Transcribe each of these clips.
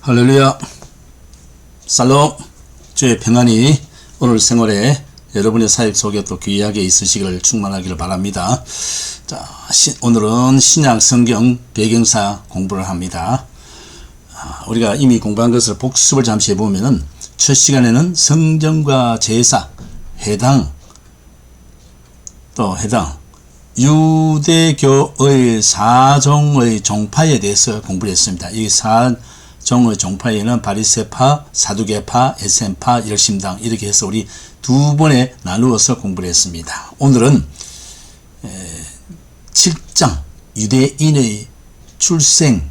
할렐루야, 살롬. 주의 평안이 오늘 생활에 여러분의 사역 속에 또 귀하게 있으시기를 충만하기를 바랍니다. 자, 오늘은 신약 성경 배경사 공부를 합니다. 우리가 이미 공부한 것을 복습을 잠시 해보면은 첫 시간에는 성전과 제사, 회당, 유대교의 사종의 종파에 대해서 공부를 했습니다. 이 사종의 종파에는 바리새파, 사두개파, 에셈파, 열심당 이렇게 해서 우리 두 번에 나누어서 공부를 했습니다. 오늘은 7장 유대인의 출생에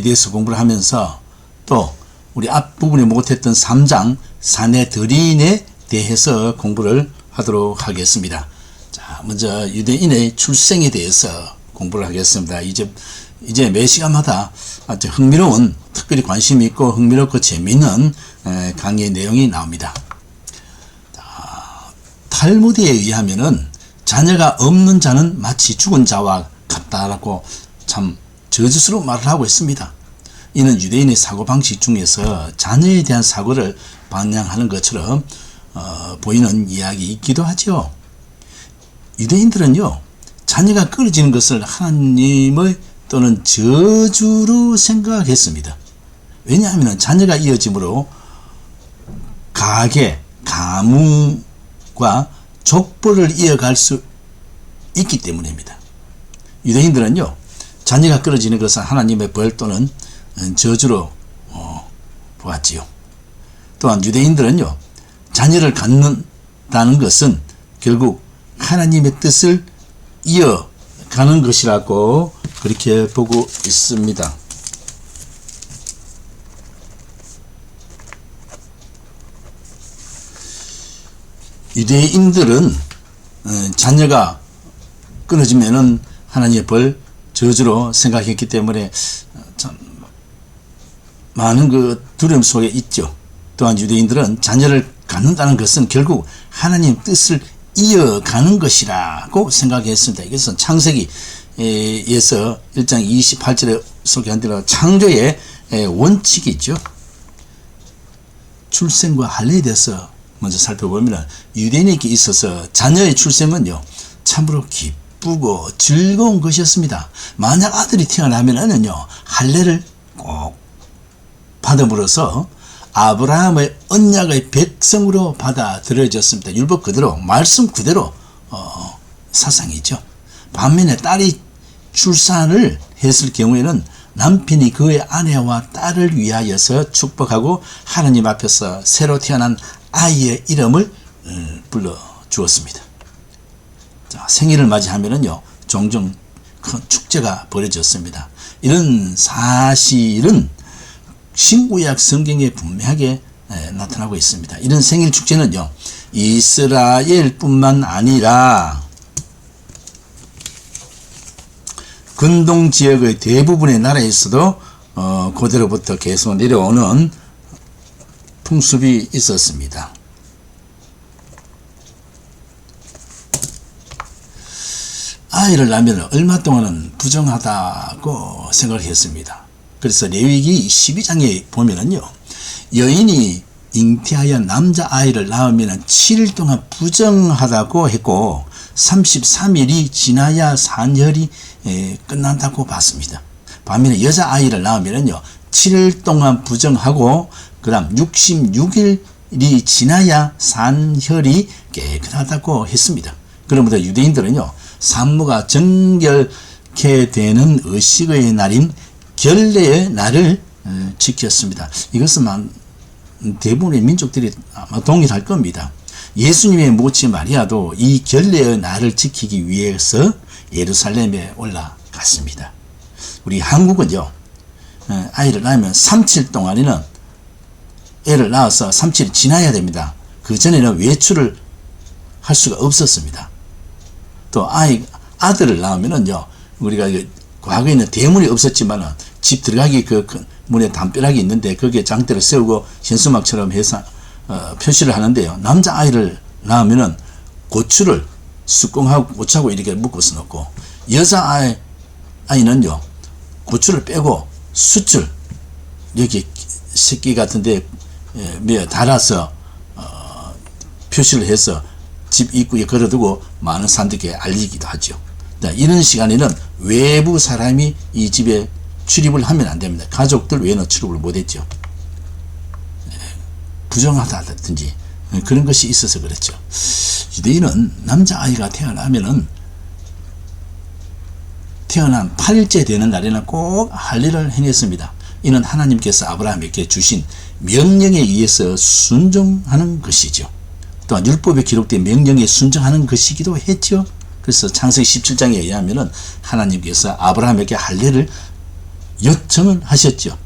대해서 공부를 하면서 또 우리 앞부분에 못했던 3장 사내들인에 대해서 공부를 하도록 하겠습니다. 자, 먼저 유대인의 출생에 대해서 공부를 하겠습니다. 이제 매 시간마다 아주 흥미로운, 특별히 관심 있고 흥미롭고 재미있는 강의 내용이 나옵니다. 자, 탈무드에 의하면은 자녀가 없는 자는 마치 죽은 자와 같다라고 참 저주스러운 말을 하고 있습니다. 이는 유대인의 사고방식 중에서 자녀에 대한 사고를 반영하는 것처럼 보이는 이야기이기도 하죠. 유대인들은요, 자녀가 끊어지는 것을 하나님의 또는 저주로 생각했습니다. 왜냐하면 자녀가 이어짐으로 가계, 가문과 족보를 이어갈 수 있기 때문입니다. 유대인들은요, 자녀가 끊어지는 것은 하나님의 벌 또는 저주로 보았지요. 또한 유대인들은요, 자녀를 갖는다는 것은 결국 하나님의 뜻을 이어가는 것이라고 그렇게 보고 있습니다. 유대인들은 자녀가 끊어지면은 하나님의 벌, 저주로 생각했기 때문에 참 많은 그 두려움 속에 있죠. 또한 유대인들은 자녀를 갖는다는 것은 결국 하나님 뜻을 이어가는 것이라고 생각했습니다. 이것은 창세기에서 1장 28절에 소개한 대로 창조의 원칙이죠. 출생과 할례에 대해서 먼저 살펴보면 유대인에게 있어서 자녀의 출생은요, 참으로 기쁘고 즐거운 것이었습니다. 만약 아들이 태어나면은요, 할례를 꼭 받음으로써 아브라함의 언약의 백성으로 받아들여졌습니다. 율법 그대로, 말씀 그대로 사상이죠. 반면에 딸이 출산을 했을 경우에는 남편이 그의 아내와 딸을 위하여서 축복하고 하나님 앞에서 새로 태어난 아이의 이름을 불러주었습니다. 자, 생일을 맞이하면은요, 종종 큰 축제가 벌어졌습니다. 이런 사실은 신구약 성경에 분명하게 나타나고 있습니다. 이런 생일 축제는요, 이스라엘뿐만 아니라 근동 지역의 대부분의 나라에서도 그대로부터 계속 내려오는 풍습이 있었습니다. 아이를 낳으면 얼마 동안은 부정하다고 생각을 했습니다. 그래서 레위기 12장에 보면은요, 여인이 잉태하여 남자아이를 낳으면 7일 동안 부정하다고 했고 33일이 지나야 산혈이 끝난다고 봤습니다. 반면에 여자아이를 낳으면은요, 7일 동안 부정하고 그 다음 66일이 지나야 산혈이 깨끗하다고 했습니다. 그러므로 유대인들은요, 산모가 정결케 되는 의식의 날인 결례의 날을 지켰습니다. 이것은 대부분의 민족들이 아마 동일할 겁니다. 예수님의 모치 마리아도 이 결례의 날을 지키기 위해서 예루살렘에 올라갔습니다. 우리 한국은요, 아이를 낳으면 3칠 동안에는 애를 낳아서 3칠이 지나야 됩니다. 그 전에는 외출을 할 수가 없었습니다. 또 아들을 낳으면은요, 우리가 과거에는 대문이 없었지만은 집 들어가기 그 문에 담벼락이 있는데 거기에 장대를 세우고 현수막처럼 해서 표시를 하는데요. 남자아이를 낳으면은 고추를 쑥공하고 고추하고 이렇게 묶어서 넣고, 여자아이는요, 고추를 빼고 숯을 여기 새끼 같은데 달아서 표시를 해서 집 입구에 걸어두고 많은 사람들에게 알리기도 하죠. 이런 시간에는 외부 사람이 이 집에 출입을 하면 안 됩니다. 가족들 외에는 출입을 못했죠. 부정하다든지 그런 것이 있어서 그랬죠. 유대인은 남자아이가 태어나면은 태어난 8일째 되는 날에는 꼭 할례를 행했습니다. 이는 하나님께서 아브라함에게 주신 명령에 의해서 순종하는 것이죠. 또한 율법에 기록된 명령에 순종하는 것이기도 했죠. 그래서 창세기 17장에 의하면은 하나님께서 아브라함에게 할례를 요청을 하셨죠.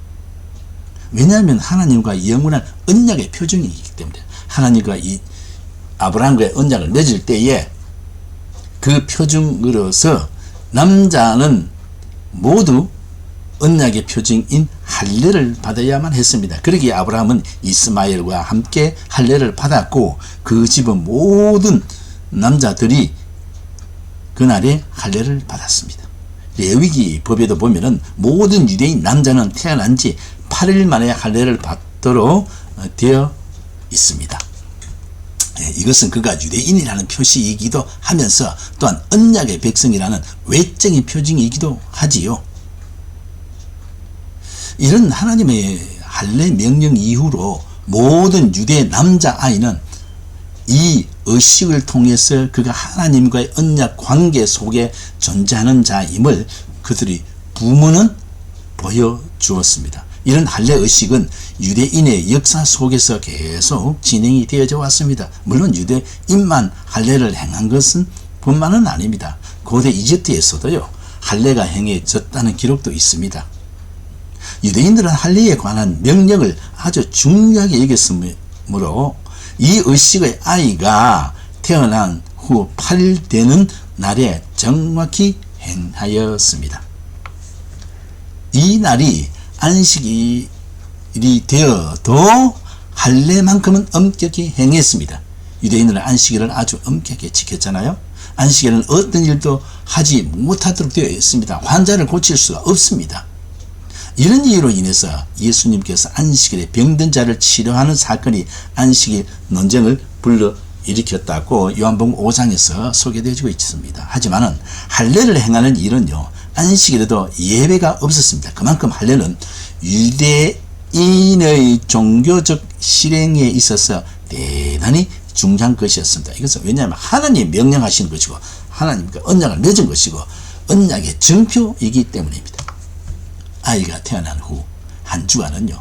왜냐하면 하나님과 영원한 언약의 표징이기 때문에 하나님과 이 아브라함과의 언약을 맺을 때에 그 표징으로서 남자는 모두 언약의 표징인 할례를 받아야만 했습니다. 그러기에 아브라함은 이스마엘과 함께 할례를 받았고 그 집은 모든 남자들이 그날에 할례를 받았습니다. 레위기 법에도 보면은 모든 유대인 남자는 태어난 지 8일 만에 할례를 받도록 되어 있습니다. 이것은 그가 유대인이라는 표시이기도 하면서 또한 언약의 백성이라는 외적인 표징이기도 하지요. 이런 하나님의 할례 명령 이후로 모든 유대 남자아이는 이 의식을 통해서 그가 하나님과의 언약 관계 속에 존재하는 자임을 그들이 부모는 보여주었습니다. 이런 할례 의식은 유대인의 역사 속에서 계속 진행이 되어져 왔습니다. 물론 유대인만 할례를 행한 것은 뿐만은 아닙니다. 고대 이집트에서도요 할례가 행해졌다는 기록도 있습니다. 유대인들은 할례에 관한 명령을 아주 중요하게 여겼으므로 이 의식의 아이가 태어난 후 8일 되는 날에 정확히 행하였습니다. 이 날이 안식일이 되어도 할례만큼은 엄격히 행했습니다. 유대인들은 안식일을 아주 엄격히 지켰잖아요. 안식일은 어떤 일도 하지 못하도록 되어 있습니다. 환자를 고칠 수가 없습니다. 이런 이유로 인해서 예수님께서 안식일에 병든 자를 치료하는 사건이 안식일 논쟁을 불러일으켰다고 요한복음 5장에서 소개되어지고 있습니다. 하지만은 할례를 행하는 일은요 안식일에도 예외가 없었습니다. 그만큼 할례는 유대인의 종교적 실행에 있어서 대단히 중요한 것이었습니다. 이것은 왜냐하면 하나님이 명령하시는 것이고 하나님과 언약을 맺은 것이고 언약의 증표이기 때문입니다. 아이가 태어난 후 한 주간은요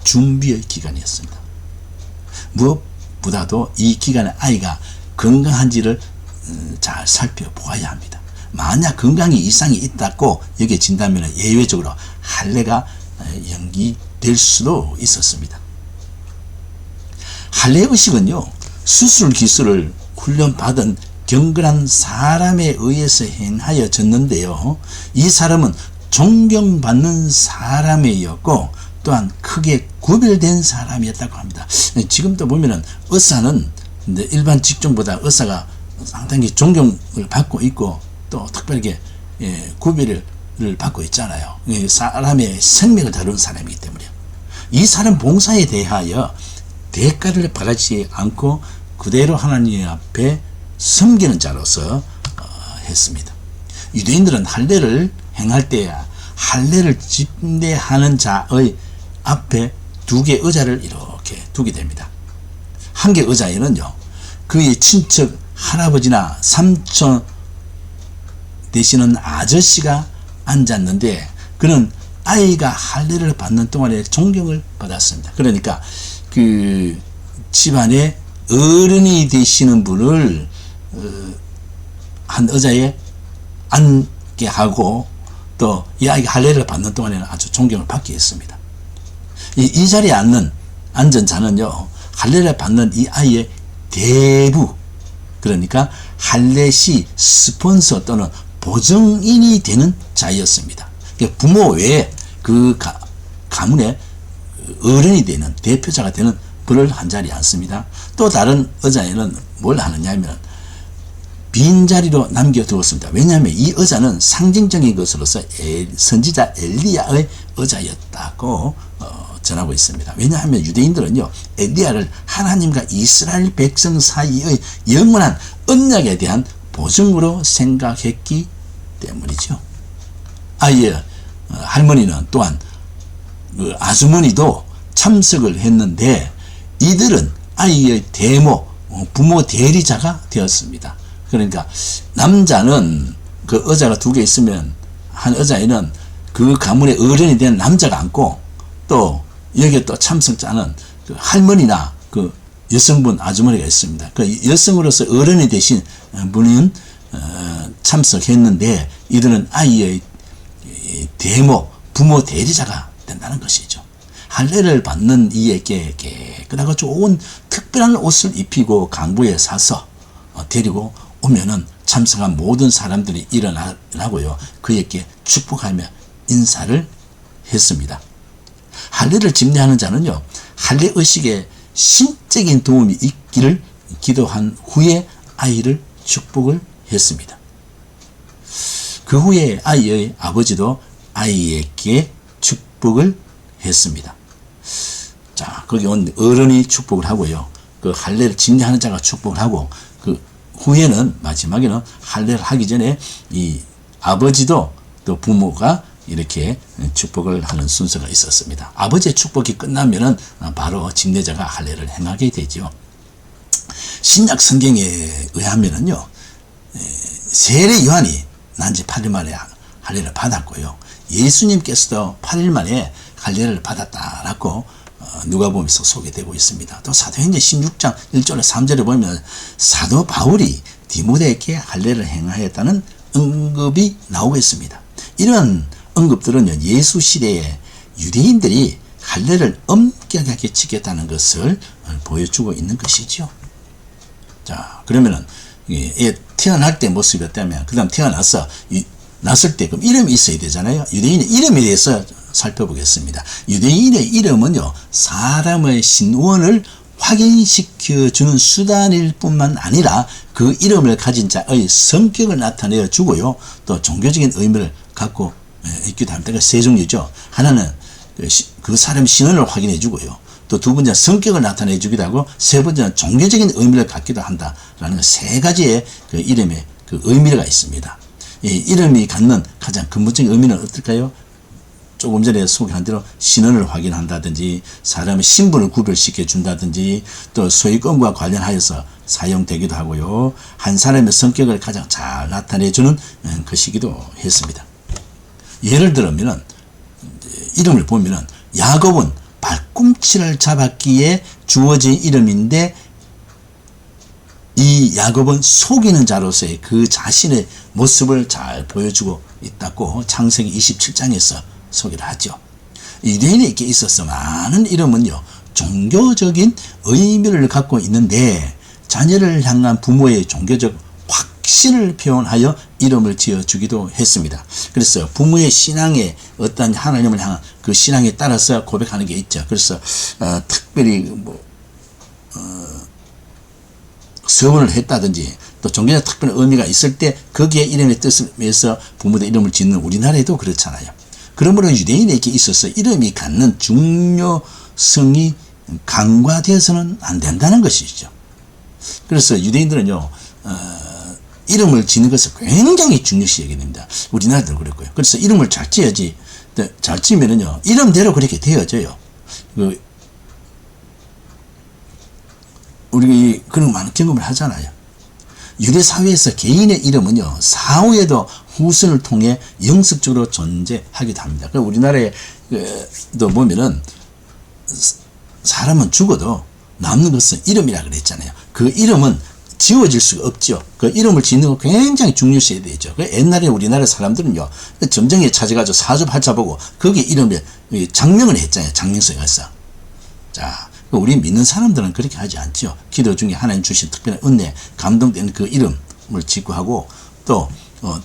준비의 기간이었습니다. 무엇보다도 이 기간에 아이가 건강한지를 잘 살펴보아야 합니다. 만약 건강에 이상이 있다고 여겨진다면 예외적으로 할례가 연기될 수도 있었습니다. 할례 의식은요 수술 기술을 훈련받은 경건한 사람에 의해서 행하여졌는데요 이 사람은 존경받는 사람이었고 또한 크게 구별된 사람이었다고 합니다. 지금도 보면은 의사는 일반 직종보다 의사가 상당히 존경을 받고 있고 또 특별하게 구별을 받고 있잖아요. 사람의 생명을 다루는 사람이기 때문에 이 사람 봉사에 대하여 대가를 바라지 않고 그대로 하나님 앞에 섬기는 자로서 했습니다. 유대인들은 할례를 행할 때 할례를 집례하는 자의 앞에 두 개의 의자를 이렇게 두게 됩니다. 한 개의 의자에는요 그의 친척 할아버지나 삼촌 되시는 아저씨가 앉았는데 그는 아이가 할례를 받는 동안에 존경을 받았습니다. 그러니까 그 집안에 어른이 되시는 분을 한 의자에 앉게 하고 또 이 아이가 할례를 받는 동안에는 아주 존경을 받게 했습니다. 이 자리에 앉은 자는요 할례를 받는 이 아이의 대부 그러니까 할례 시 스폰서 또는 보증인이 되는 자였습니다. 부모 외에 그 가문의 어른이 되는 대표자가 되는 분을 한 자리에 앉습니다. 또 다른 의자에는 뭘 하느냐 하면 빈자리로 남겨두었습니다. 왜냐하면 이 의자는 상징적인 것으로서 선지자 엘리야의 의자였다고 전하고 있습니다. 왜냐하면 유대인들은요, 엘리야를 하나님과 이스라엘 백성 사이의 영원한 언약에 대한 보증으로 생각했기 때문이죠. 아이의 할머니는 또한 그 아주머니도 참석을 했는데 이들은 아이의 대모, 부모 대리자가 되었습니다. 그러니까 남자는 그 의자가 2개 있으면 한 의자에는 그 가문의 어른이 된 남자가 앉고, 또 여기에 또 참석자는 그 할머니나 그 여성분 아주머니가 있습니다. 그 여성으로서 어른이 되신 분은 참석했는데 이들은 아이의 대모, 부모 대리자가 된다는 것이죠. 할례를 받는 이에게 깨끗하고 좋은 특별한 옷을 입히고 강부에 사서 데리고 오면은 참석한 모든 사람들이 일어나고요, 그에게 축복하며 인사를 했습니다. 할례를 집례하는 자는요, 할례 의식에 심적인 도움이 있기를 기도한 후에 아이를 축복을 했습니다. 그 후에 아이의 아버지도 아이에게 축복을 했습니다. 자, 거기 온 어른이 축복을 하고요, 그 할례를 집례하는 자가 축복을 하고, 그 후에는 마지막에는 할례를 하기 전에 이 아버지도 또 부모가 이렇게 축복을 하는 순서가 있었습니다. 아버지의 축복이 끝나면은 바로 집례자가 할례를 행하게 되죠. 신약 성경에 의하면은요, 세례 요한이 난 지 8일 만에 할례를 받았고요, 예수님께서도 8일 만에 할례를 받았다라고 누가복음에서 소개되고 있습니다. 또 사도행전 16장 1절에 3절에 보면 사도 바울이 디모데에게 할례를 행하였다는 언급이 나오고 있습니다. 이런 언급들은 예수 시대에 유대인들이 할례를 엄격하게 지켰다는 것을 보여주고 있는 것이죠. 자, 그러면은 태어날 때 모습이었다면, 그 다음 났을 때 그럼 이름이 있어야 되잖아요. 유대인의 이름에 대해서 살펴보겠습니다. 유대인의 이름은요, 사람의 신원을 확인시켜주는 수단일 뿐만 아니라 그 이름을 가진 자의 성격을 나타내어 주고요, 또 종교적인 의미를 갖고 있기도 합니다. 그러니까 세 종류죠. 하나는 그 사람의 신원을 확인해 주고요, 또 두 번째는 성격을 나타내 주기도 하고, 세 번째는 종교적인 의미를 갖기도 한다라는 세 가지의 그 이름의 그 의미가 있습니다. 이 이름이 갖는 가장 근본적인 의미는 어떨까요? 조금 전에 소개한 대로 신원을 확인한다든지, 사람의 신분을 구별시켜 준다든지, 또 소유권과 관련하여서 사용되기도 하고요, 한 사람의 성격을 가장 잘 나타내주는 것이기도 했습니다. 예를 들면 이름을 보면은 야곱은 발꿈치를 잡았기에 주어진 이름인데, 이 야곱은 속이는 자로서의 그 자신의 모습을 잘 보여주고 있다고 창세기 27장에서 소개를 하죠. 유대인에게 있어서 많은 이름은요, 종교적인 의미를 갖고 있는데 자녀를 향한 부모의 종교적 확신을 표현하여 이름을 지어주기도 했습니다. 그래서 부모의 신앙에 어떤 하나님을 향한 그 신앙에 따라서 고백하는 게 있죠. 그래서 특별히 서원을 했다든지, 또 종교적 특별한 의미가 있을 때 거기에 이름의 뜻을 위해서 부모의 이름을 짓는 우리나라에도 그렇잖아요. 그러므로 유대인에게 있어서 이름이 갖는 중요성이 간과되어서는 안 된다는 것이죠. 그래서 유대인들은요, 이름을 짓는 것을 굉장히 중요시 여기게 됩니다. 우리나라도 그렇고요. 그래서 이름을 잘 지어야지, 잘 지으면은요, 이름대로 그렇게 되어져요. 우리 그런 많은 경험을 하잖아요. 유대 사회에서 개인의 이름은요, 사후에도 후손을 통해 영속적으로 존재하기도 합니다. 우리나라에도 보면은 사람은 죽어도 남는 것은 이름이라 그랬잖아요. 그 이름은 지워질 수가 없죠. 그 이름을 짓는 거 굉장히 중요시해야 되죠. 옛날에 우리나라 사람들은요, 점쟁이에 찾아가지고 사주팔자 보고 거기에 이름에 장명을 했잖아요. 장명서에 가서. 자, 우리 믿는 사람들은 그렇게 하지 않죠. 기도 중에 하나님 주신 특별한 은혜, 감동되는 그 이름을 짓고 하고, 또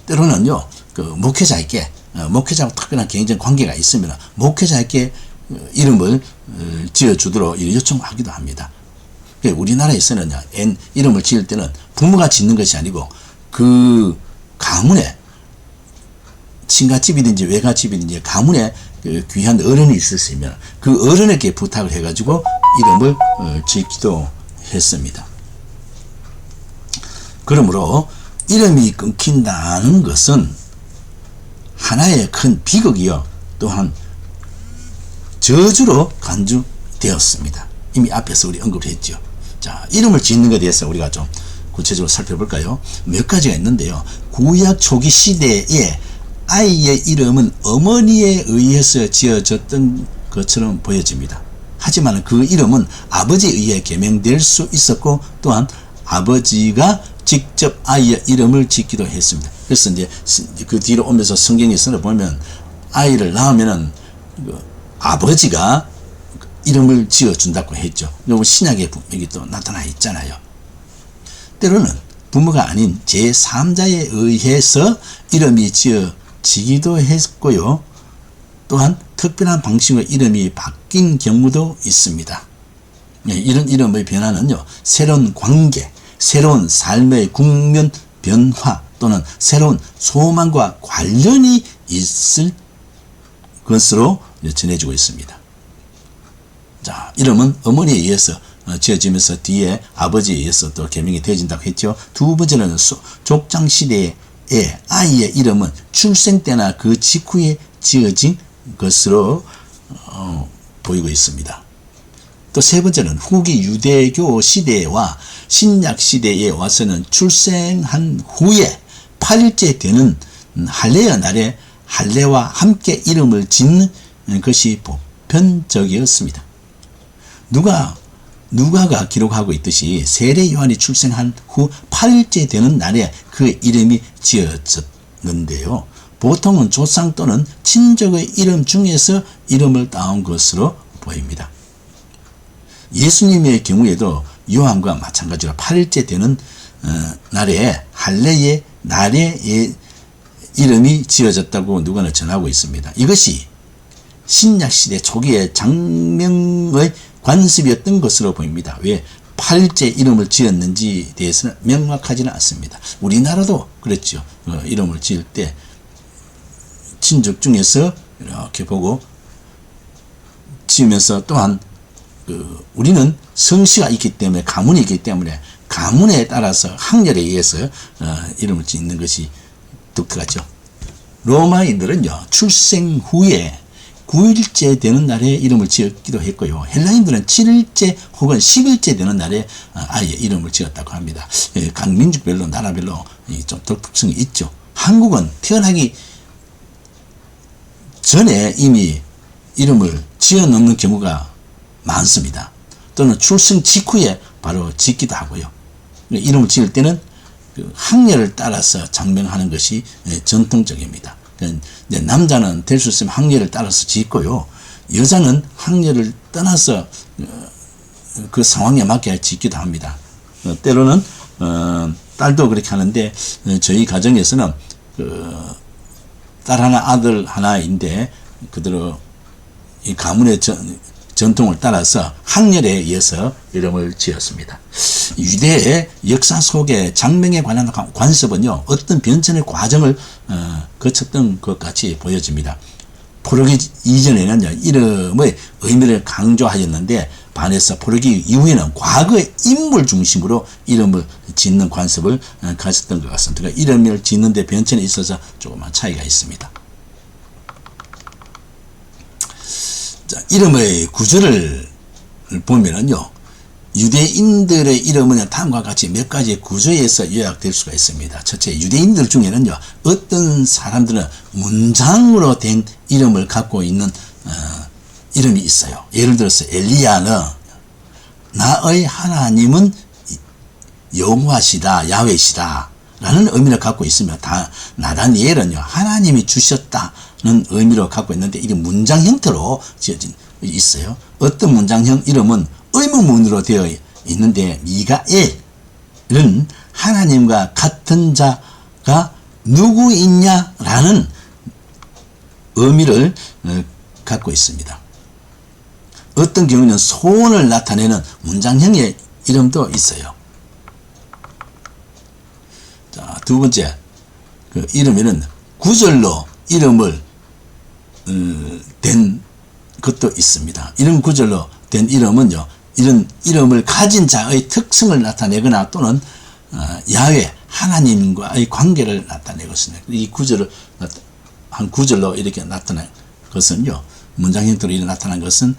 때로는요, 그 목회자에게 목회자하고 특별한 개인적 관계가 있으면 목회자에게 이름을 지어주도록 요청하기도 합니다. 우리나라에서는 이름을 지을 때는 부모가 짓는 것이 아니고 그 가문에 친가집이든지 외가집이든지 가문에 그 귀한 어른이 있었으면 그 어른에게 부탁을 해가지고 이름을 짓기도 했습니다. 그러므로 이름이 끊긴다는 것은 하나의 큰 비극이요 또한 저주로 간주되었습니다. 이미 앞에서 우리 언급을 했죠. 자, 이름을 짓는 것에 대해서 우리가 좀 구체적으로 살펴볼까요? 몇 가지가 있는데요. 구약 초기 시대에 아이의 이름은 어머니에 의해서 지어졌던 것처럼 보여집니다. 하지만 그 이름은 아버지에 의해 개명될 수 있었고 또한 아버지가 직접 아이의 이름을 짓기도 했습니다. 그래서 이제 그 뒤로 오면서 성경에서 보면 아이를 낳으면은 그 아버지가 이름을 지어준다고 했죠. 그리고 신약에 분명히 또 나타나 있잖아요. 때로는 부모가 아닌 제3자에 의해서 이름이 지어지기도 했고요. 또한 특별한 방식으로 이름이 바뀐 경우도 있습니다. 이런 이름의 변화는요, 새로운 관계, 새로운 삶의 국면 변화 또는 새로운 소망과 관련이 있을 것으로 전해지고 있습니다. 자, 이름은 어머니에 의해서 지어지면서 뒤에 아버지에 의해서 또 개명이 되어진다고 했죠. 두 번째는 족장 시대의 아이의 이름은 출생 때나 그 직후에 지어진 것으로 보이고 있습니다. 또 세 번째는 후기 유대교 시대와 신약 시대에 와서는 출생한 후에 8일째 되는 할례의 날에 할례와 함께 이름을 짓는 것이 보편적이었습니다. 누가가 기록하고 있듯이 세례 요한이 출생한 후 8일째 되는 날에 그 이름이 지어졌는데요. 보통은 조상 또는 친족의 이름 중에서 이름을 따온 것으로 보입니다. 예수님의 경우에도 요한과 마찬가지로 8일째 되는 날에 할례의 날에 이름이 지어졌다고 누가는 전하고 있습니다. 이것이 신약시대 초기의 장명의 관습이었던 것으로 보입니다. 왜 8일째 이름을 지었는지에 대해서는 명확하지는 않습니다. 우리나라도 그랬죠. 이름을 지을 때 친족 중에서 이렇게 보고 지으면서 또한 우리는 성씨가 있기 때문에 가문이 있기 때문에 가문에 따라서 학렬에 의해서 이름을 짓는 것이 독특하죠. 로마인들은요, 출생 후에 9일째 되는 날에 이름을 지었기도 했고요. 헬라인들은 7일째 혹은 10일째 되는 날에 아예 이름을 지었다고 합니다. 각 민족별로 나라별로 좀 독특성이 있죠. 한국은 태어나기 전에 이미 이름을 지어 놓는 경우가 많습니다. 또는 출생 직후에 바로 짓기도 하고요. 이름을 지을 때는 학렬을 따라서 장명하는 것이 전통적입니다. 남자는 될 수 있으면 학렬을 따라서 짓고요. 여자는 학렬을 떠나서 그 상황에 맞게 짓기도 합니다. 때로는 딸도 그렇게 하는데 저희 가정에서는 딸 하나 아들 하나인데 그대로 이 가문의 전통을 따라서 학렬에 의해서 이름을 지었습니다. 유대의 역사 속에 장명에 관한 관습은요, 어떤 변천의 과정을 거쳤던 것 같이 보여집니다. 포로기 이전에는요, 이름의 의미를 강조하였는데 반해서 포로기 이후에는 과거의 인물 중심으로 이름을 짓는 관습을 가졌던 것 같습니다. 그러니까 이름을 짓는 데 변천에 있어서 조그만 차이가 있습니다. 자, 이름의 구조를 보면은요, 유대인들의 이름은 다음과 같이 몇 가지 구조에서 요약될 수가 있습니다. 첫째, 유대인들 중에는요, 어떤 사람들은 문장으로 된 이름을 갖고 있는 이름이 있어요. 예를 들어서 엘리야는 나의 하나님은 여호와시다, 야훼시다 라는 의미를 갖고 있으며, 나다니엘은요, 하나님이 주셨다는 의미로 갖고 있는데 이게 문장 형태로 지어진 있어요. 어떤 문장형 이름은 의문문으로 되어 있는데, 미가엘은 하나님과 같은 자가 누구 있냐라는 의미를 갖고 있습니다. 어떤 경우는 소원을 나타내는 문장형의 이름도 있어요. 자, 두 번째, 그 이름에는 구절로 이름을 된 것도 있습니다. 이런 구절로 된 이름은요, 이런 이름을 가진 자의 특성을 나타내거나 또는 야훼 하나님과의 관계를 나타내거든요. 이 구절을 한 구절로 이렇게 나타난 것은요, 문장 형태로 이렇게 나타난 것은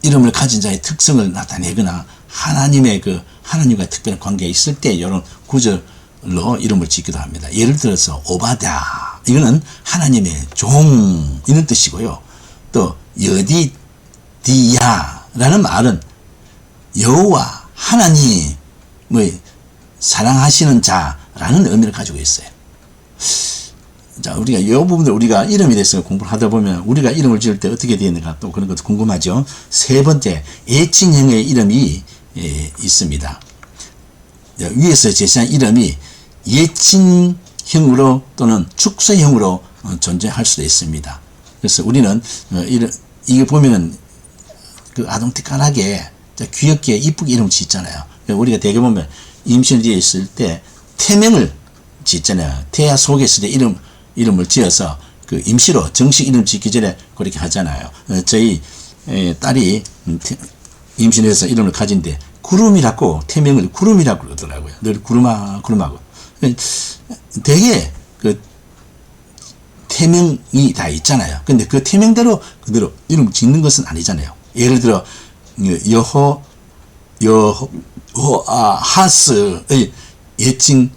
이름을 가진 자의 특성을 나타내거나 하나님의 하나님과 특별한 관계가 있을 때 이런 구절로 이름을 짓기도 합니다. 예를 들어서 오바댜, 이거는 하나님의 종 이런 뜻이고요. 또 여디디야라는 말은 여호와 하나님의 사랑하시는 자라는 의미를 가지고 있어요. 자, 우리가 이 부분들 우리가 이름에 대해서 공부를 하다 보면 우리가 이름을 지을 때 어떻게 되었는가 또 그런 것도 궁금하죠. 세 번째, 애칭형의 이름이 있습니다. 위에서 제시한 이름이 예칭형으로 또는 축소형으로 존재할 수도 있습니다. 그래서 우리는 이게 보면은 아동틱하게 귀엽게 이쁘게 이름 짓잖아요. 우리가 대개 보면 임신을 뒤에 있을 때 태명을 짓잖아요. 태아 속에 있을 때 이름을 지어서 임시로 정식 이름 짓기 전에 그렇게 하잖아요. 저희 딸이 임신해서 이름을 가진데 구름이라고 태명을 구름이라고 그러더라고요. 늘 구름하고 되게 태명이 다 있잖아요. 근데 그 태명대로 그대로 이름을 짓는 것은 아니잖아요. 예를 들어 여호아하스의 예칭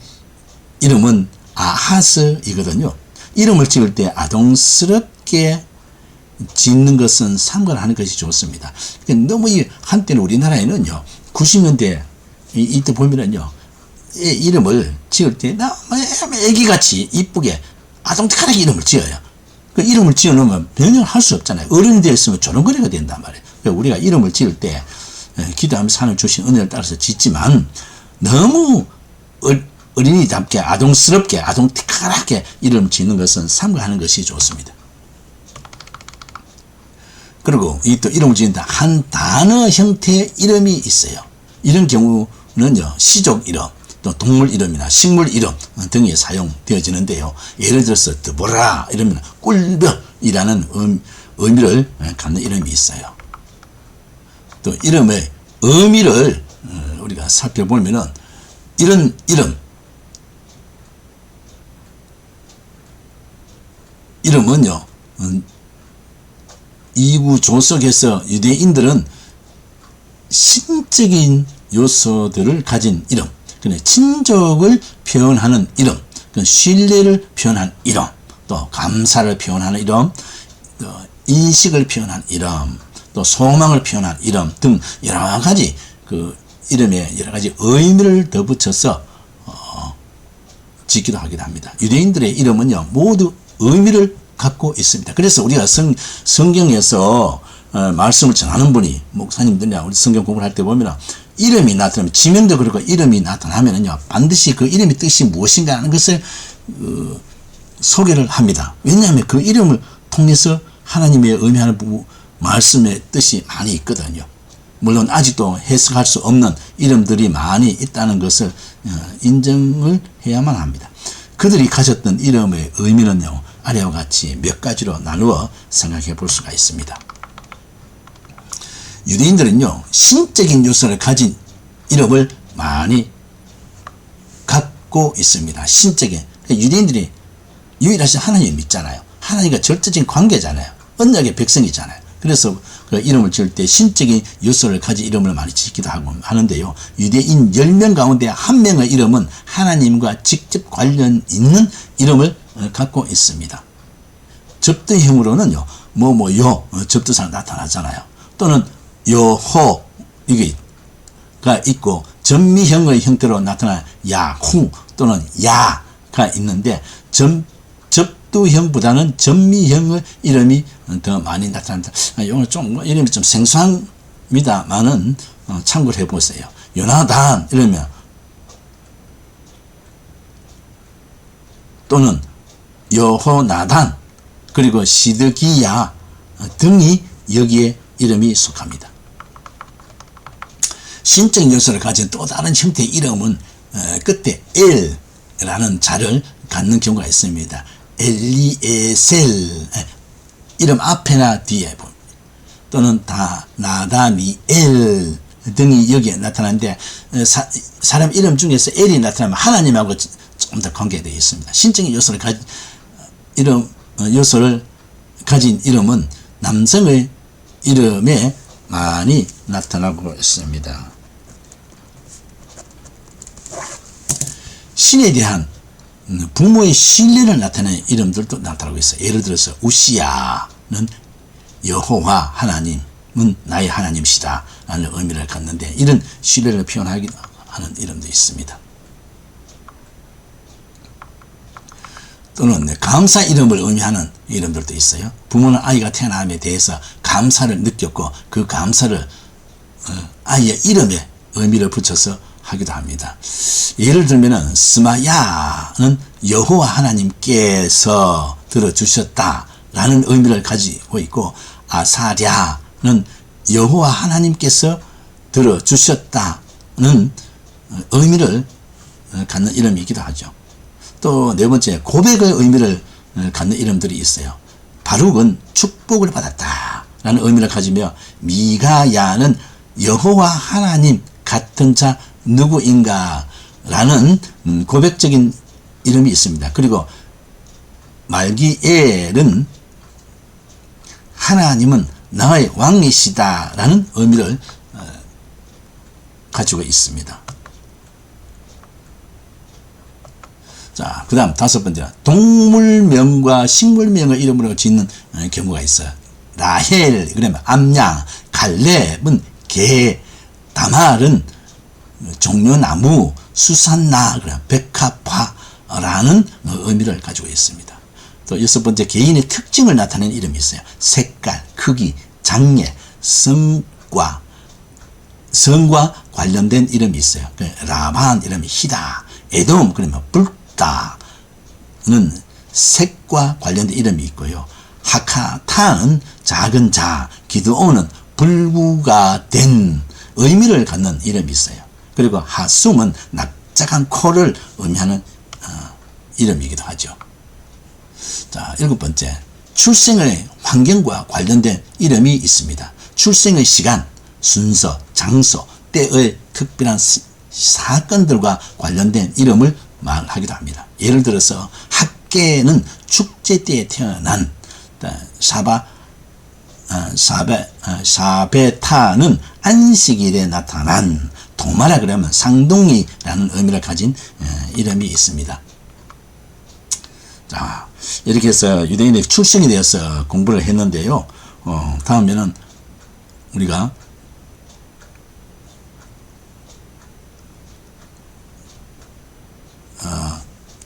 이름은 아하스이거든요. 이름을 지을 때 아동스럽게 짓는 것은 삼가하는 것이 좋습니다. 너무 한때는 우리나라에는요, 90년대 이때 보면은요, 이름을 지을 때 너무 애기같이 이쁘게 아동틱하게 이름을 지어요. 그 이름을 지어 놓으면 변형을 할 수 없잖아요. 어른이 되었으면 조롱거리가 된단 말이에요. 우리가 이름을 지을 때 기도하면서 하나님 주신 은혜를 따라서 짓지만 너무 어린이답게 아동스럽게 아동틱하게 이름을 짓는 것은 삼가하는 것이 좋습니다. 그리고 또 이름을 지은다 한 단어 형태의 이름이 있어요. 이런 경우는요, 시족 이름, 또 동물 이름이나 식물 이름 등에 사용되어지는데요. 예를 들어서 드보라 이러면 꿀벼이라는 의미를 갖는 이름이 있어요. 또 이름의 의미를 우리가 살펴보면은 이런 이름은요, 이구 조석에서 유대인들은 신적인 요소들을 가진 이름, 친족을 표현하는 이름, 신뢰를 표현하는 이름, 또 감사를 표현하는 이름, 또 인식을 표현하는 이름, 또 소망을 표현하는 이름 등 여러 가지 이름에 여러 가지 의미를 덧붙여서 짓기도 하기도 합니다. 유대인들의 이름은요, 모두 의미를 갖고 있습니다. 그래서 우리가 성경에서 말씀을 전하는 분이 목사님들이나 우리 성경 공부를 할 때 보면 이름이 나타나면 지명도 그렇고 이름이 나타나면은요, 반드시 그 이름의 뜻이 무엇인가 하는 것을 소개를 합니다. 왜냐하면 그 이름을 통해서 하나님의 의미하는 말씀의 뜻이 많이 있거든요. 물론 아직도 해석할 수 없는 이름들이 많이 있다는 것을 인정을 해야만 합니다. 그들이 가졌던 이름의 의미는요, 아래와 같이 몇 가지로 나누어 생각해 볼 수가 있습니다. 유대인들은요, 신적인 요소를 가진 이름을 많이 갖고 있습니다. 신적인. 유대인들이 유일하신 하나님을 믿잖아요. 하나님과 절대적인 관계잖아요. 언약의 백성이잖아요. 그래서 그 이름을 지을 때 신적인 요소를 가진 이름을 많이 짓기도 하는데요. 유대인 10명 가운데 1명의 이름은 하나님과 직접 관련 있는 이름을 갖고 있습니다. 접두형으로는요, 접두사가 나타나잖아요. 또는 여호, 이게가 있고, 전미형의 형태로 나타나는 야후 또는 야가 있는데, 접두형보다는 전미형의 이름이 더 많이 나타난다. 오늘 이름이 좀 생소합니다만은 참고를 해보세요. 요나단 이러면 또는 여호나단 그리고 시드기야 등이 여기에 이름이 속합니다. 신적 요소를 가진 또 다른 형태의 이름은 끝에 엘라는 자를 갖는 경우가 있습니다. 엘리에셀, 이름 앞에나 뒤에 또는 나다니엘 등이 여기에 나타나는데, 사람 이름 중에서 엘이 나타나면 하나님하고 조금 더 관계되어 있습니다. 신적인 요소를 요소를 가진 이름은 남성의 이름에 많이 나타나고 있습니다. 신에 대한 부모의 신뢰를 나타내는 이름들도 나타나고 있어요. 예를 들어서 우시야는 여호와 하나님은 나의 하나님이시다 라는 의미를 갖는데, 이런 신뢰를 표현하는 이름도 있습니다. 또는 감사 이름을 의미하는 이름들도 있어요. 부모는 아이가 태어남에 대해서 감사를 느꼈고 그 감사를 아이의 이름에 의미를 붙여서 하기도 합니다. 예를 들면은 스마야는 여호와 하나님께서 들어주셨다 라는 의미를 가지고 있고, 아사랴는 여호와 하나님께서 들어주셨다는 의미를 갖는 이름이기도 하죠. 또 네 번째, 고백의 의미를 갖는 이름들이 있어요. 바룩은 축복을 받았다 라는 의미를 가지며, 미가야는 여호와 하나님 같은 자 누구인가 라는 고백적인 이름이 있습니다. 그리고 말기엘은 하나님은 나의 왕이시다 라는 의미를 가지고 있습니다. 자, 그 다음 다섯 번째, 동물명과 식물명의 이름으로 짓는 경우가 있어요. 라헬, 그러면 암양, 갈렙은 개, 다말은 종려나무, 수산나, 백합화라는 의미를 가지고 있습니다. 또 여섯 번째, 개인의 특징을 나타내는 이름이 있어요. 색깔, 크기, 장애, 성과 관련된 이름이 있어요. 라반 이름이 희다, 에돔 그러면 붉다는 색과 관련된 이름이 있고요. 하카타는 작은 자, 기드온은 불구가 된 의미를 갖는 이름이 있어요. 그리고 하숨은 납작한 코를 의미하는 이름이기도 하죠. 자, 일곱 번째, 출생의 환경과 관련된 이름이 있습니다. 출생의 시간, 순서, 장소, 때의 특별한 사건들과 관련된 이름을 말하기도 합니다. 예를 들어서 학계는 축제 때에 태어난, 사베타는 안식일에 나타난, 도마라 그러면 쌍둥이라는 의미를 가진 이름이 있습니다. 자, 이렇게 해서 유대인의 출생에 대해서 공부를 했는데요. 다음에는 우리가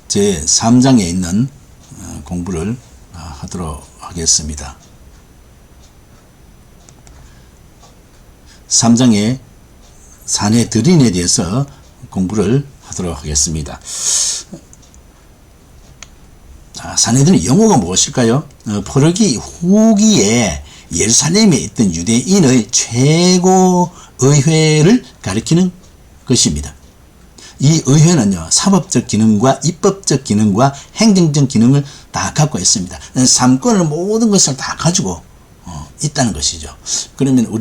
제 3장에 있는 공부를 하도록 하겠습니다. 3장의 사내들인에 대해서 공부를 하도록 하겠습니다. 자, 사내들인 영어가 무엇일까요? 포르기 후기에 예루살렘에 있던 유대인의 최고 의회를 가리키는 것입니다. 이 의회는요, 사법적 기능과 입법적 기능과 행정적 기능을 다 갖고 있습니다. 삼권을 모든 것을 다 가지고 있다는 것이죠. 그러면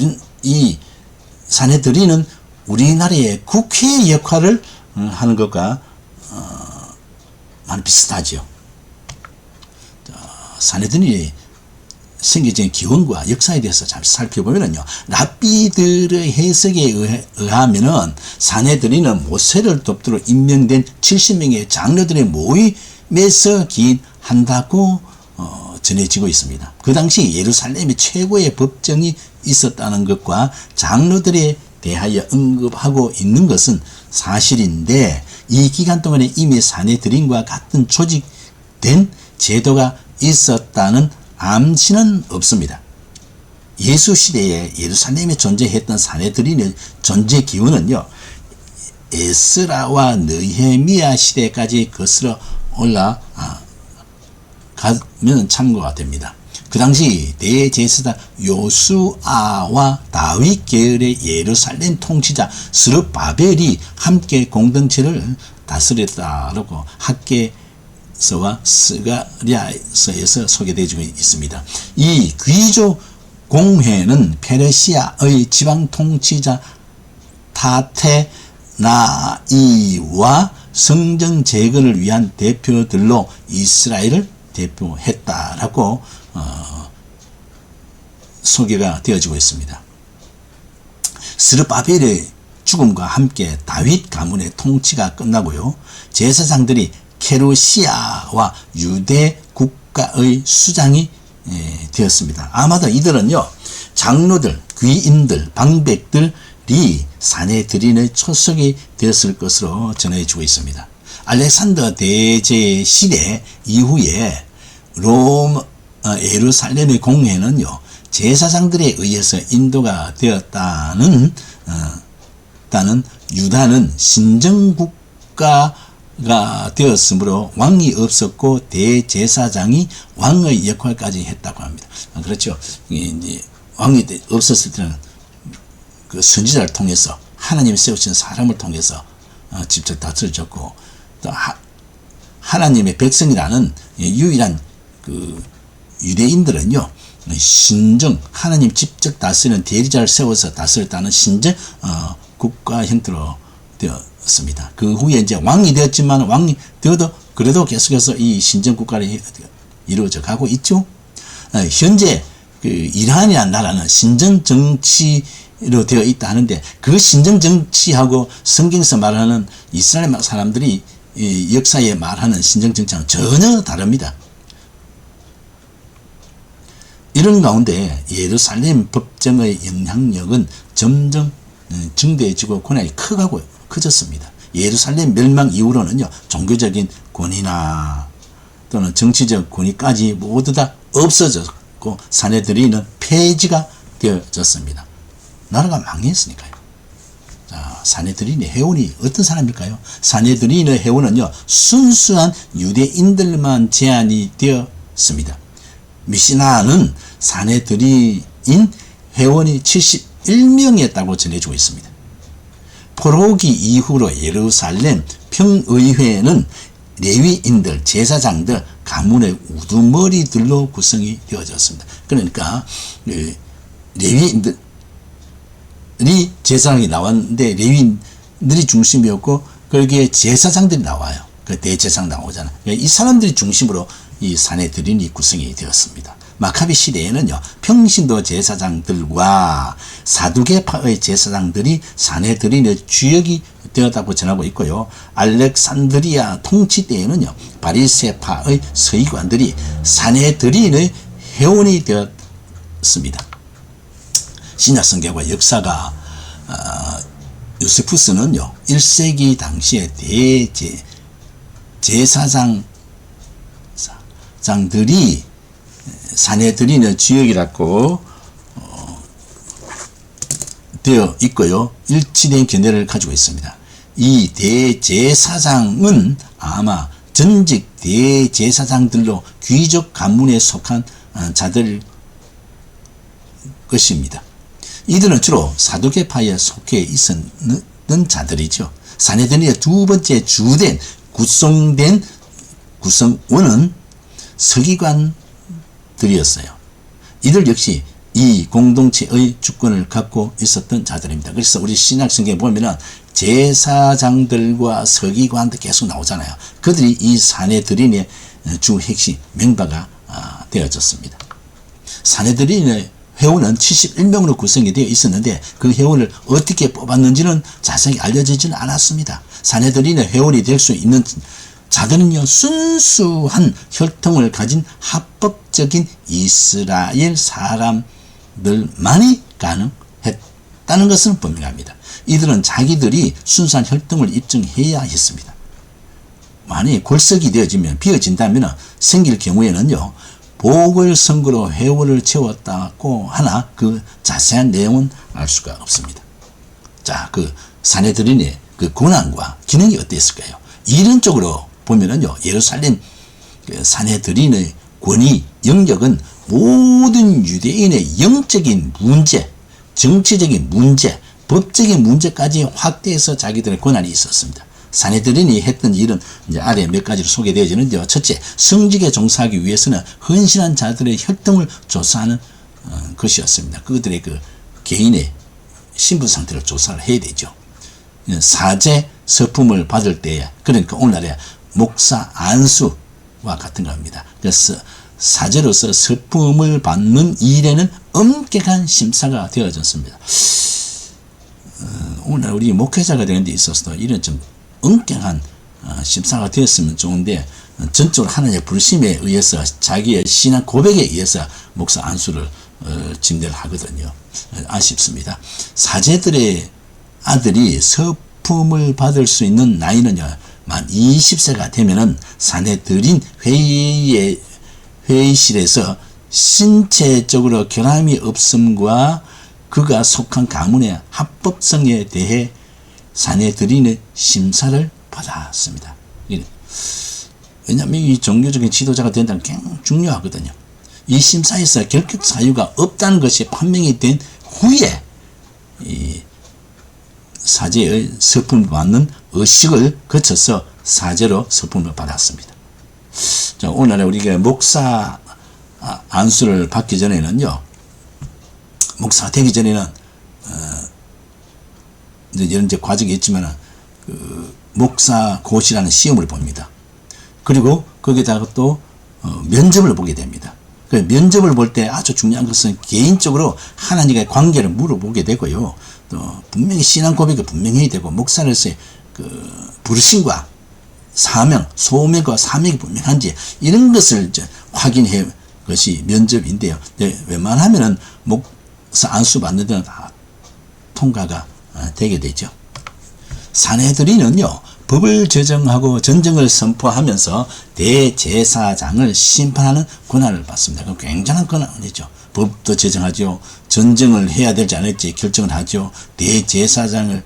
이 사내들인은 우리나라의 국회의 역할을 하는 것과 많이 비슷하죠. 사내들인이 생겨진 기원과 역사에 대해서 잘 살펴보면요, 랍비들의 해석에 의하면은 사내들인은 모세를 돕도록 임명된 70명의 장로들의 모임에서 기인한다고 전해지고 있습니다. 그 당시 예루살렘에 최고의 법정이 있었다는 것과 장로들에 대하여 언급하고 있는 것은 사실인데, 이 기간 동안에 이미 사내들인과 같은 조직된 제도가 있었다는 암시는 없습니다. 예수 시대에 예루살렘에 존재했던 사내들인의 존재 기원은요, 에스라와 느헤미야 시대까지 거슬러 올라가면 참고가 됩니다. 그 당시 대제사장 요수아와 다윗 계열의 예루살렘 통치자 스룹바벨이 함께 공동체를 다스렸다라고 학계서와 스가랴서에서 소개되어지고 있습니다. 이 귀족 공회는 페르시아의 지방 통치자 타테나이와 성전 재건을 위한 대표들로 이스라엘을 대표했다라고 소개가 되어지고 있습니다. 스룹바벨의 죽음과 함께 다윗 가문의 통치가 끝나고요. 제사장들이 케루시아와 유대 국가의 수장이 되었습니다. 아마도 이들은요, 장로들, 귀인들, 방백들이 사내들인의 초석이 되었을 것으로 전해지고 있습니다. 알렉산더 대제 시대 이후에 예루살렘의 공회는요, 제사장들에 의해서 인도가 되었다는 유다는 신정국가가 되었으므로 왕이 없었고 대제사장이 왕의 역할까지 했다고 합니다. 그렇죠. 이제 왕이 없었을 때는 그 선지자를 통해서 하나님이 세우신 사람을 통해서 직접 다스려 졌고, 또 하나님의 백성이라는 유일한 그 유대인들은요, 신정 하나님 직접 다스리는 대리자를 세워서 다스렸다는 신정 국가 형태로 되었습니다. 그 후에 이제 왕이 되었지만 왕이 되어도 그래도 계속해서 이 신정 국가를 이루어져 가고 있죠. 현재 그 이란이라는 나라는 신정 정치로 되어 있다 하는데, 그 신정 정치하고 성경에서 말하는 이스라엘 사람들이 이 역사에 말하는 신정 정치는 전혀 다릅니다. 이런 가운데 예루살렘 법정의 영향력은 점점 증대해지고 권한이 커졌습니다. 예루살렘 멸망 이후로는요, 종교적인 권위나 또는 정치적 권위까지 모두 다 없어졌고 사내들이는 폐지가 되어졌습니다. 나라가 망했으니까요. 자, 사내들인의 회원이 어떤 사람일까요? 사내들인의 회원은요, 순수한 유대인들만 제한이 되었습니다. 미시나는 사내들인 회원이 71명이었다고 전해지고 있습니다. 포로기 이후로 예루살렘 평의회는 레위인들, 제사장들, 가문의 우두머리들로 구성이 되어졌습니다. 그러니까 레위인들이 제사장이 나왔는데 레위인들이 중심이었고, 거기에 제사장들이 나와요. 그 대제사장 나오잖아요. 이 사람들이 중심으로 이 사내들인이 구성이 되었습니다. 마카비 시대에는요, 평신도 제사장들과 사두개파의 제사장들이 사내들인의 주역이 되었다고 전하고 있고요. 알렉산드리아 통치 때에는요, 바리새파의 서기관들이 사내들인의 회원이 되었습니다. 신약 성경과 역사가 요세푸스는요, 1세기 당시에 제사장들이 사내들인의 지역이라고 되어 있고요. 일치된 견해를 가지고 있습니다. 이 대제사장은 아마 전직 대제사장들로 귀족 가문에 속한 자들 것입니다. 이들은 주로 사두개파에 속해 있었던 자들이죠. 사내들인의 두 번째 주된 구성원은 서기관들이었어요. 이들 역시 이 공동체의 주권을 갖고 있었던 자들입니다. 그래서 우리 신약 성경에 보면은 제사장들과 서기관들 계속 나오잖아요. 그들이 이 사내들인의 주 핵심 멤버가 되어졌습니다. 사내들인의 회원은 71명으로 구성이 되어 있었는데, 그 회원을 어떻게 뽑았는지는 자세히 알려지지는 않았습니다. 사내들인의 회원이 될 수 있는 자들은요, 순수한 혈통을 가진 합법적인 이스라엘 사람들만이 가능했다는 것은 분명합니다. 이들은 자기들이 순수한 혈통을 입증해야 했습니다. 만약에 골석이 비어진다면 생길 경우에는요, 보궐선거로 회원을 채웠다고 하나 그 자세한 내용은 알 수가 없습니다. 자, 그 사내들인의 그 권한과 기능이 어땠을까요? 이론적으로 보면은요, 예루살렘 사내들인의 권위 영역은 모든 유대인의 영적인 문제, 정치적인 문제, 법적인 문제까지 확대해서 자기들의 권한이 있었습니다. 사내들인이 했던 일은 이제 아래 몇 가지로 소개되어지는데요. 첫째, 성직에 종사하기 위해서는 헌신한 자들의 혈통을 조사하는 것이었습니다. 그들의 그 개인의 신분 상태를 조사를 해야 되죠. 사제 서품을 받을 때에, 그러니까 오늘날의 목사 안수와 같은 겁니다. 그래서 사제로서 서품을 받는 일에는 엄격한 심사가 되어졌습니다. 오늘 우리 목회자가 되는 데 있어서도 이런 좀 엄격한 심사가 되었으면 좋은데, 전적으로 하나님의 부르심에 의해서 자기의 신앙 고백에 의해서 목사 안수를 침대를 하거든요. 아쉽습니다. 사제들의 아들이 서품을 받을 수 있는 나이는요, 만 20세가 되면은 사내들인 회의실에서 신체적으로 결함이 없음과 그가 속한 가문의 합법성에 대해 사내들인의 심사를 받았습니다. 왜냐하면 이 종교적인 지도자가 된다는 게 굉장히 중요하거든요. 이 심사에서 결격 사유가 없다는 것이 판명이 된 후에 이 사제의 서품을 받는 의식을 거쳐서 사제로 서품을 받았습니다. 자, 오늘날 우리가 목사 안수를 받기 전에는요, 목사가 되기 전에는 이런 과정이 있지만 목사 고시라는 시험을 봅니다. 그리고 거기다가 또 면접을 보게 됩니다. 그 면접을 볼 때 아주 중요한 것은 개인적으로 하나님과의 관계를 물어보게 되고요. 또 분명히 신앙 고백이 분명해야 되고, 목사로서의 그 부르심과 사명, 소명과 사명이 분명한지 이런 것을 이제 확인해 것이 면접인데요. 웬만하면은 목사 안수 받는 데는 다 통과가 되게 되죠. 사내들이는요, 법을 제정하고 전쟁을 선포하면서 대제사장을 심판하는 권한을 받습니다. 그건 굉장한 권한이죠. 법도 제정하죠. 전쟁을 해야 될지 안 할지 결정을 하죠. 대제사장을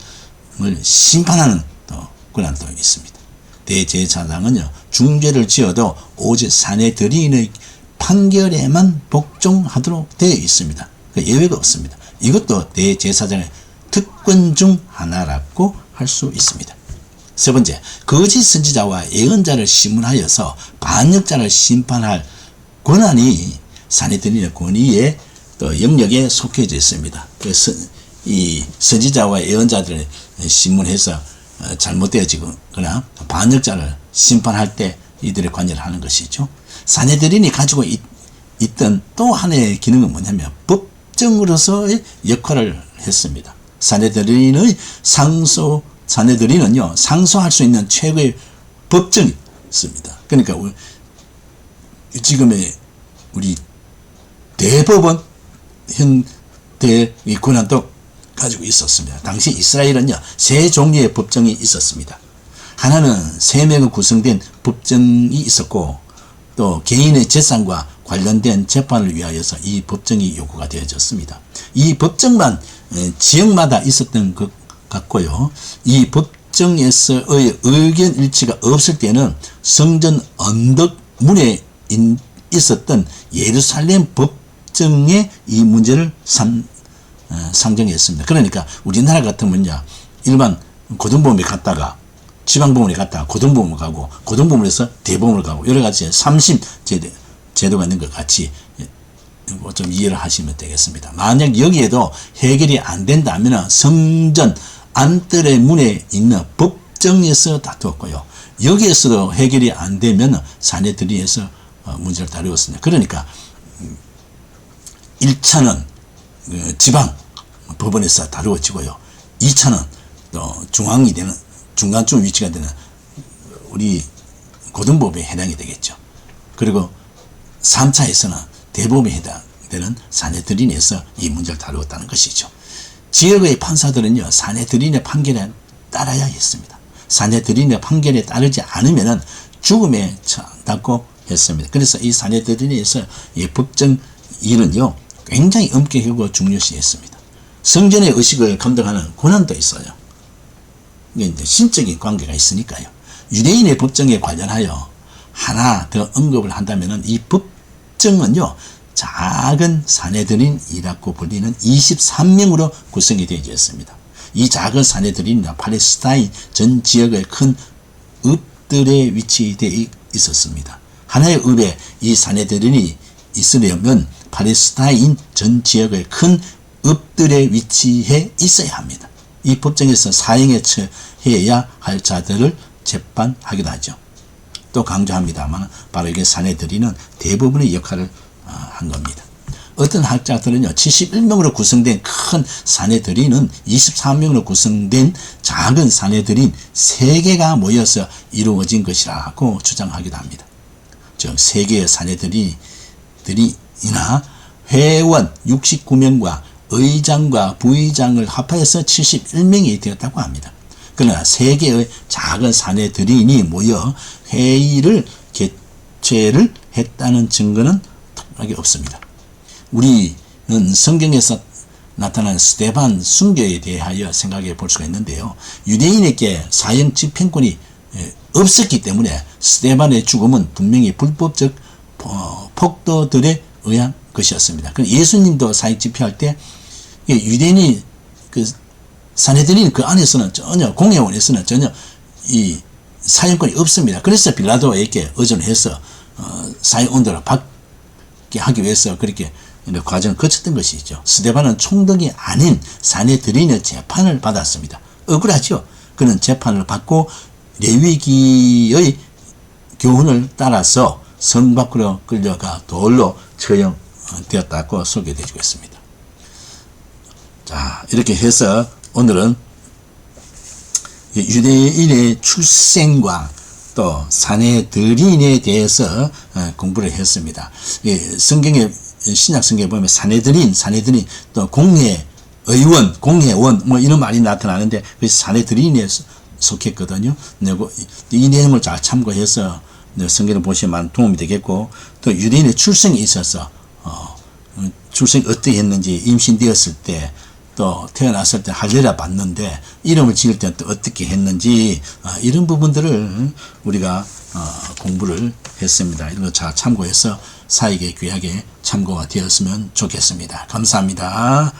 심판하는 또 권한도 있습니다. 대제사장은요, 중죄를 지어도 오직 사내들인의 판결에만 복종하도록 되어 있습니다. 예외가 없습니다. 이것도 대제사장의 특권 중 하나라고 할 수 있습니다. 세 번째, 거짓 선지자와 예언자를 심문하여서 반역자를 심판할 권한이 사내들인의 권위에 또 영역에 속해져 있습니다. 그래서 이 선지자와 예언자들을 심문해서 잘못되어지거나 반역자를 심판할 때 이들의 관여를 하는 것이죠. 사내들인이 가지고 있던 또 하나의 기능은 뭐냐면 법정으로서의 역할을 했습니다. 사내들인은요, 상소할 수 있는 최고의 법정이 있습니다. 그러니까 지금의 우리 대법원 현대의 권한도 가지고 있었습니다. 당시 이스라엘은요, 세 종류의 법정이 있었습니다. 하나는 3명이 구성된 법정이 있었고, 또 개인의 재산과 관련된 재판을 위하여서 이 법정이 요구가 되어졌습니다. 이 법정만 지역마다 있었던 것 같고요. 이 법정에서의 의견 일치가 없을 때는 성전 언덕 문에 있었던 예루살렘 법정에 이 문제를 상정했습니다. 그러니까 우리나라 같으면요, 일반 고등법원에 갔다가 지방법원에 갔다가 고등법원을 가고, 고등법원에서 대법원을 가고, 여러 가지 3심 제도가 있는 것 같이 좀 이해를 하시면 되겠습니다. 만약 여기에도 해결이 안 된다면 성전 안뜰의 문에 있는 법정에서 다투었고요. 여기에서도 해결이 안 되면 사내들이에서 문제를 다루었습니다. 그러니까 1차는 지방 법원에서 다루어지고요. 2차는 또 중앙이 되는, 중간쯤 위치가 되는 우리 고등법에 해당이 되겠죠. 그리고 3차에서는 대법에 해당되는 사내들인에서 이 문제를 다루었다는 것이죠. 지역의 판사들은요, 사내들인의 판결에 따라야 했습니다. 사내들인의 판결에 따르지 않으면 죽음에 처한다고 했습니다. 그래서 이 사내들인에서 이 법정 일은요, 굉장히 엄격하고 중요시했습니다. 성전의 의식을 감독하는 권한도 있어요. 이게 이제 신적인 관계가 있으니까요. 유대인의 법정에 관련하여 하나 더 언급을 한다면은 이 법정은요, 작은 사내들인이라고 불리는 23명으로 구성이 되어 있습니다. 이 작은 사내들인은 팔레스타인 전 지역의 큰 읍들에 위치되어 있었습니다. 하나의 읍에 이 사내들인이 있으려면 팔레스타인 전 지역의 큰 읍들에 위치해 있어야 합니다. 이 법정에서 사형에 처해야 할 자들을 재판하기도 하죠. 또 강조합니다만 바로 이게 사내들인은 대부분의 역할을 한 겁니다. 어떤 학자들은요, 71명으로 구성된 큰 사내들인은 23명으로 구성된 작은 사내들인 3개가 모여서 이루어진 것이라고 주장하기도 합니다. 즉 3개의 사내들이나 회원 69명과 의장과 부의장을 합하여서 71명이 되었다고 합니다. 그러나 3개의 작은 사내들인이 모여 회의를 개최를 했다는 증거는 특별하게 없습니다. 우리는 성경에서 나타난 스데반 순교에 대하여 생각해 볼 수가 있는데요. 유대인에게 사형 집행권이 없었기 때문에 스데반의 죽음은 분명히 불법적 폭도들에 의한 것이었습니다. 예수님도 사형 집행할 때 유대인이 사내들인 그 안에서는 전혀 공회원에서는 전혀 이 사형권이 없습니다. 그래서 빌라도에게 의존해서 사형 온도를 받게 하기 위해서 그렇게 과정을 거쳤던 것이죠. 스데반은 총독이 아닌 사내들인의 재판을 받았습니다. 억울하죠. 그는 재판을 받고 레위기의 교훈을 따라서 성 밖으로 끌려가 돌로 처형되었다고 소개되고 있습니다. 자, 이렇게 해서 오늘은 유대인의 출생과 또 사내들인에 대해서 공부를 했습니다. 성경에 신약 성경에 보면 사내들인 또 공회의원, 공회원 뭐 이런 말이 나타나는데 그 사내들인에 속했거든요. 이 내용을 잘 참고해서 성경을 보시면 도움이 되겠고, 또 유대인의 출생에 있어서 출생이 어떻게 했는지, 임신되었을 때 또 태어났을 때 할례를 받는데 이름을 지을 때는 또 어떻게 했는지 이런 부분들을 우리가 공부를 했습니다. 이런 거 잘 참고해서 사역에 귀하게 참고가 되었으면 좋겠습니다. 감사합니다.